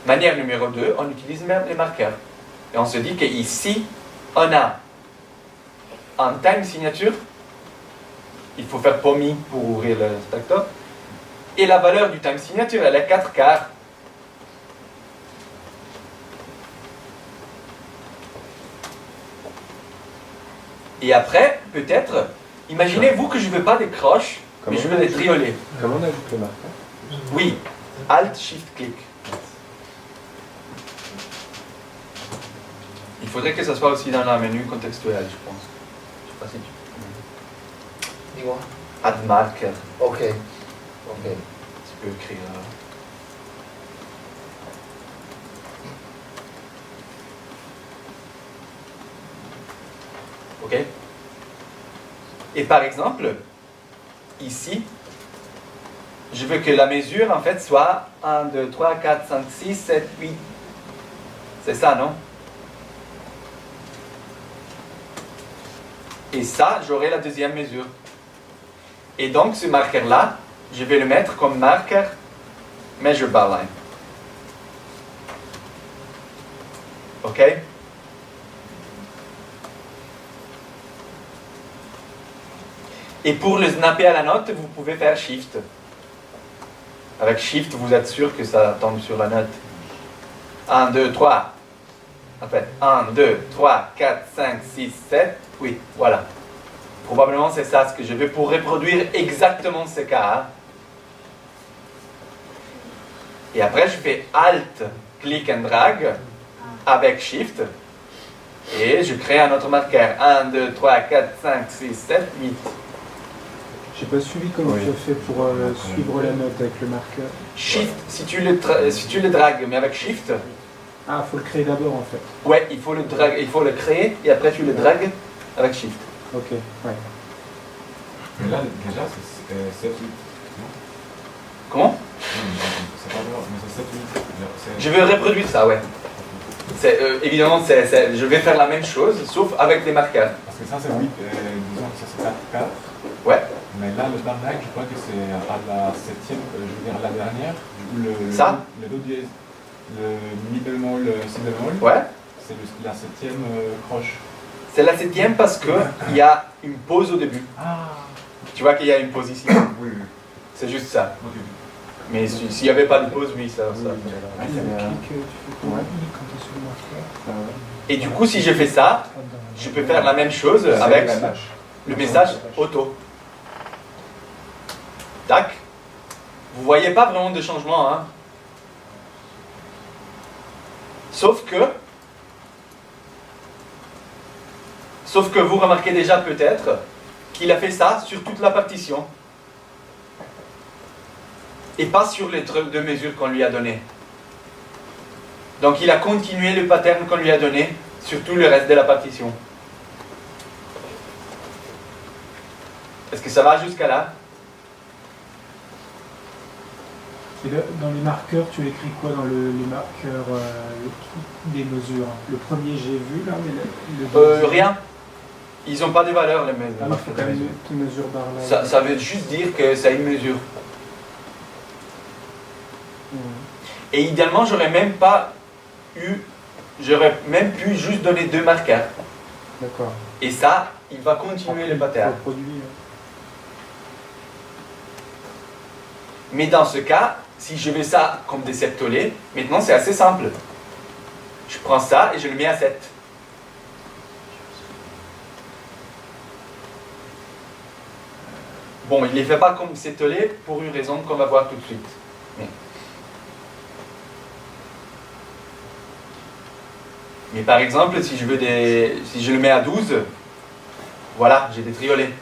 Manière numéro 2, on utilise même les marqueurs. Et on se dit qu'ici, on a un time signature. Il faut faire POMI pour ouvrir le stack-top. Et la valeur du time signature, elle est 4 quarts. Et après, peut-être, imaginez-vous que je ne veux pas des croches, mais je veux des triolets. Comment on ajoute le marqueur? Oui, Alt, Shift, clic. Il faudrait que ça soit aussi dans un menu contextuel, je pense. Je sais pas si tu... Dis-moi. Add marker. Ok. Ok. Tu peux écrire... Ok. Et par exemple, ici, je veux que la mesure, en fait, soit 1, 2, 3, 4, 5, 6, 7, 8. C'est ça, non? Et ça, j'aurai la deuxième mesure. Et donc, ce marqueur-là, je vais le mettre comme marqueur measure bar line. OK? Et pour le snapper à la note, vous pouvez faire Shift. Avec Shift, vous êtes sûr que ça tombe sur la note. 1, 2, 3. En fait, 1, 2, 3, 4, 5, 6, 7, 8. Voilà. Probablement, c'est ça ce que je veux pour reproduire exactement ce cas. Et après, je fais Alt, click and drag avec Shift. Et je crée un autre marqueur. 1, 2, 3, 4, 5, 6, 7, 8. J'ai pas suivi comment tu as fait pour suivre la note avec le marqueur. Shift, si tu le dragues, mais avec Shift. Ah, faut le créer d'abord en fait. Ouais, il faut le créer et après tu le dragues avec Shift. Ok, ouais. Mais là, déjà, c'est 7-8. Comment? C'est pas grave, mais c'est 7-8. Je veux reproduire ça, ouais. Évidemment, je vais faire la même chose, sauf avec des marqueurs. Parce que ça, c'est 8, disons que ça, c'est 4. Ouais. Mais là, le barnac, je crois que c'est à la 7e, je veux dire la dernière. Ça? Le do dièse, le mi bémol, si bémol. Ouais. C'est la 7e croche. C'est la 7e parce qu'il y a une pause au début. Ah. Tu vois qu'il y a une pause ici. Oui, oui. C'est juste ça. Ok. Mais s'il n'y avait pas de pause, oui, ça. Tu fais comment quand tu es sur le marqueur. Et du coup, si je fais ça, je peux faire la même chose avec le message auto. Tac. Vous voyez pas vraiment de changement, hein. Sauf que vous remarquez déjà peut-être qu'il a fait ça sur toute la partition. Et pas sur les deux mesures qu'on lui a données. Donc il a continué le pattern qu'on lui a donné sur tout le reste de la partition. Est-ce que ça va jusqu'à là? Et là, dans les marqueurs, tu écris quoi dans les marqueurs des mesures? Le premier j'ai vu là, mais le deuxième... Rien. Ils n'ont pas de valeur les mesures. Ah, il faut quand même une mesure barre là. Ça veut juste dire que c'est une mesure. Et idéalement, j'aurais même pu juste donner 2 marqueurs. D'accord. Et ça, il va continuer le pattern. Mais dans ce cas, si je veux ça comme des septolets, maintenant c'est assez simple. Je prends ça et je le mets à 7. Bon, il ne les fait pas comme septolets pour une raison qu'on va voir tout de suite. Mais par exemple, si je le mets à 12, voilà, j'ai des triolets.